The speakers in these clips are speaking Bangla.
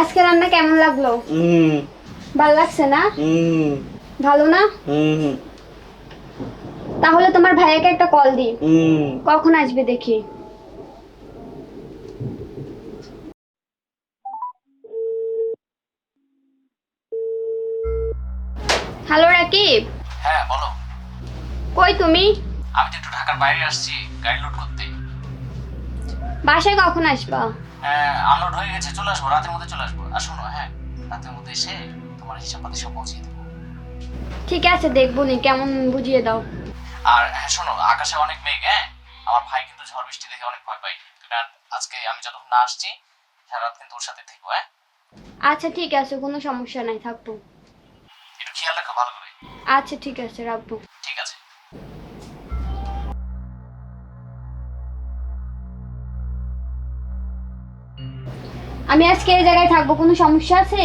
আজকে রান্না কেমন লাগলো? ভালো লাগছে না? ভালো না? তাহলে তোমার ভাইয়াকে একটা কল দি। কখন আসবে দেখি। হ্যালো রাকিব। হ্যাঁ বলো। কই তুমি? আমি তো একটু ঢাকার বাইরে আসছি গাড়ি লোড করতে। বাসায় কখন আসবা? আনলোড হয়ে গেছে, চলে আসবো, রাতের মধ্যে চলে আসবো। আর শোনো, হ্যাঁ, রাতের মধ্যে এসে তোমার হিসাব পাতি সব পৌঁছিয়ে দেবো। ঠিক আছে, দেখবো নি, কেমন বুঝিয়ে দাও। আর হ্যাঁ শোনো, আকাশে অনেক মেঘ, হ্যাঁ, আমার ভাই কিন্তু ঝড় বৃষ্টি দেখে অনেক ভয় পাই। তুমি আজকে আমি যতক্ষণ না আসছি সারা রাত কিন্তু ওর সাথে থেকো, হ্যাঁ। আচ্ছা ঠিক আছে, কোনো সমস্যা নাই, থাকবো। একটু খেয়াল রাখো ভালো করে। আচ্ছা ঠিক আছে, রাখবো। ঠিক আছে। আমি আজকে এই জায়গায় থাকবো, কোনো সমস্যা আছে?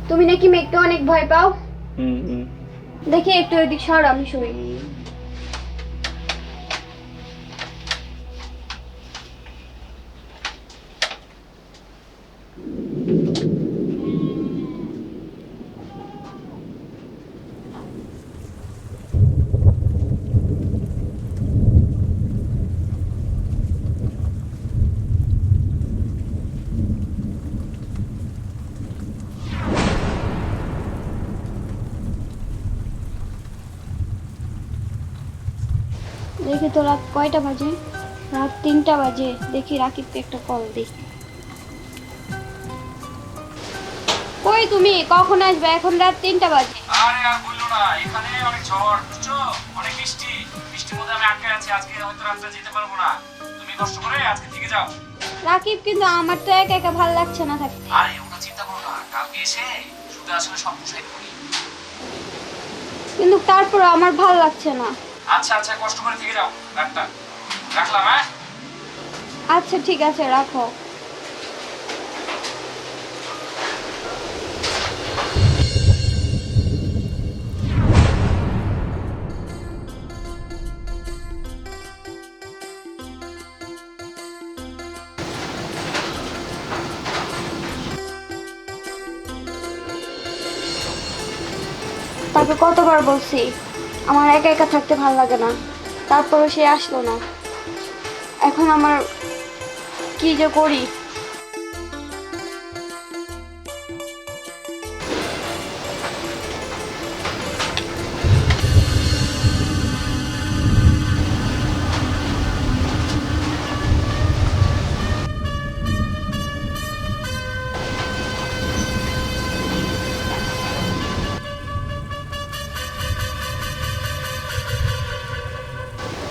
তুমি নাকি মেঘকে অনেক ভয় পাও। দেখি একটু এদিক সর, আমি শুই। দেখি তো রাত কয়টা বাজে। রাত 3টা বাজে। দেখি রাকিবকে একটা কল দিই। কই তুমি, কখন আসবে? এখন রাত 3টা বাজে। আরে আর বললো না, এখানে অনেক ঝড়, বুঝছো, অনেক বৃষ্টি। বৃষ্টির মধ্যে আমি আটকে আছি, আজকে হয়তো রাত্রে যেতে পারবো না। তুমি কষ্ট করে আজকে থেকে যাও। রাকিব, কিন্তু আমার তো একা একা ভালো লাগছে না থাকতে। আরে ওটা চিন্তা করো না, কালকে এসে শুধু আসলে সব গুছাই করি। কিন্তু তারপর আমার ভালো লাগছে না। আচ্ছা আচ্ছা, কষ্ট করে থেকে যাও। রাখলাম, হ্যাঁ। আচ্ছা ঠিক আছে, রাখো। তাকে কতবার বলছি আমার একা একা থাকতে ভালো লাগে না, তারপরে সে আসলো না। এখন আমার কি যে করি।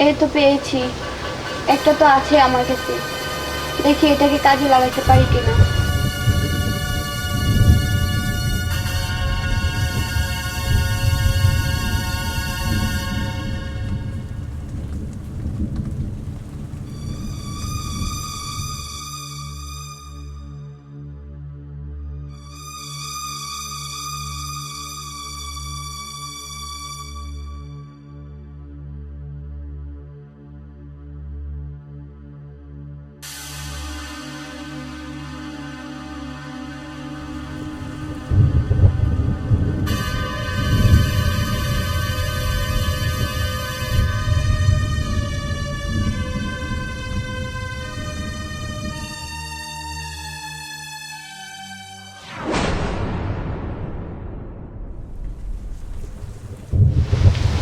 এই তো পেয়েছি, একটা তো আছে আমার কাছে। দেখি এটাকে কাজে লাগাতে পারি কিনা।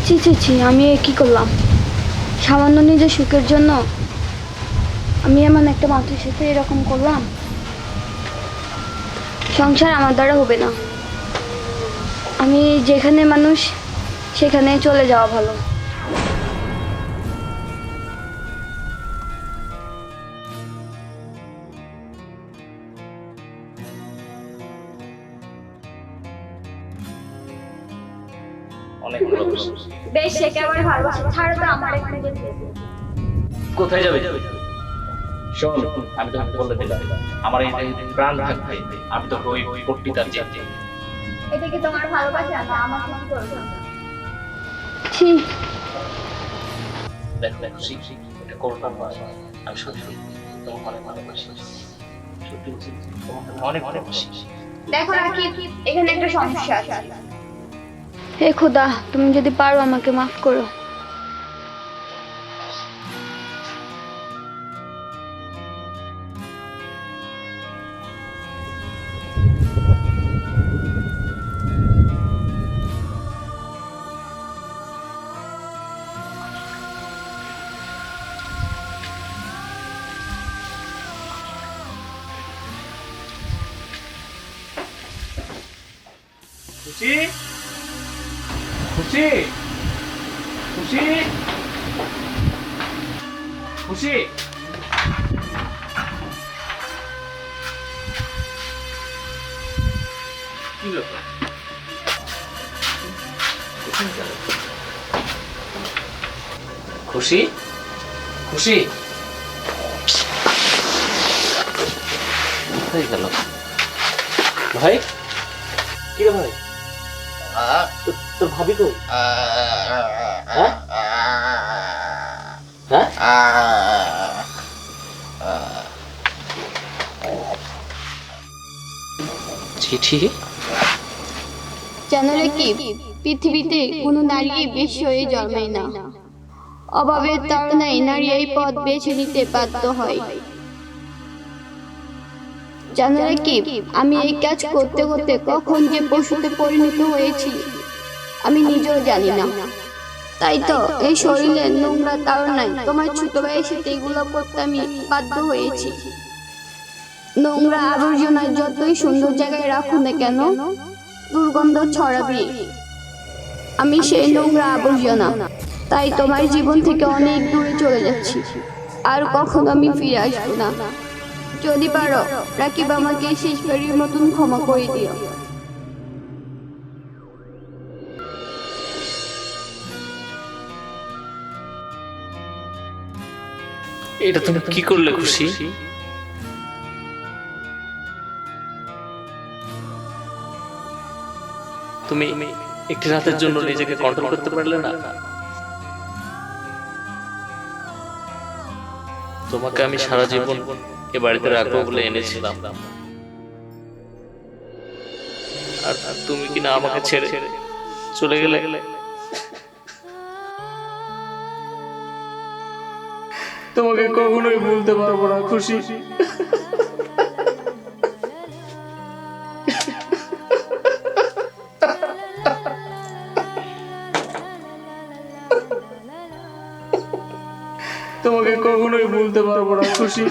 ছি ছি ছি, আমি এ কি করলাম? সামান্য নিজের সুখের জন্য আমি এমন একটা মানুষের সাথে এরকম করলাম। সংসার আমার দ্বারা হবে না। আমি যেখানে মানুষ সেখানে চলে যাওয়া ভালো। অনেক ভালো। বেশ, সে কেমন ভালোবাসা ছাড়ো তো আমার একটু যেতে। কোথায় যাবে? শোন, আমি তোকে বলে দিলাম, আমার এই দেহে প্রাণ থাকবে আমি তোকে ওই পট্টিটার যেতে। এটা কি তোমার ভালোবাসা না আমার কি করবে? ছি, দেখো খুশি, এটা করতাম না। আমি সত্যি তোমাকে অনেক ভালোবাসি। সত্যি তোমাকে আমি অনেক ভালোবাসি। দেখো রাকিব, এখানে একটা সমস্যা আছে। হে খোদা, তুমি যদি পারো আমাকে মাফ করো। খুশি, খুশি, খুশি, খুশি। কি ব্যাপার? খুশি, খুশি কোথায় গেল ভাই? কি রে ভাই, তোর ভাবি কই? হ্যাঁ হ্যাঁ, চিঠি? জানো রাকিব, পৃথিবীতে কোনো নারী বেশি হয়ে জন্মায় না। অভাবের তাড়নায় নারী এই পথ বেছে নিতে বাধ্য হয়। জানো রাকিব, আমি এই কাজ করতে করতে কখন যে পশুতে পরিণত হয়েছি আমি নিজেও জানি না। তাই তো এই শরীরের নোংরা তাড়নায় তোমার ছোট ভাইয়ের সাথে এগুলো করতে আমি বাধ্য হয়েছি। নোংরা আবর্জনায় যতই সুন্দর জায়গায় রাখো না কেন, দুর্গন্ধ ছড়াবে। আমি সেই নোংরা আবর্জনা, তাই তোমার জীবন থেকে অনেক দূরে চলে যাচ্ছি। আর কখনো আমি ফিরে আসবো না। যদি পারো রাকিব, আমাকে শেষবারের মতন ক্ষমা করে দিও। এটা তুমি কি করলে খুশি? তুমি একটি রাতের জন্য নিজেকে কন্ট্রোল করতে পারলে না? তোমাকে আমি সারা জীবন এ বাড়িতে রাখবো বলে এনেছিলাম, আর তুমি কিনা আমাকে ছেড়ে চলে গেলে। তোমাকে কখনোই ভুলতে পারবো না খুশি। তোমাকে কখনোই ভুলতে পারবো না খুশি।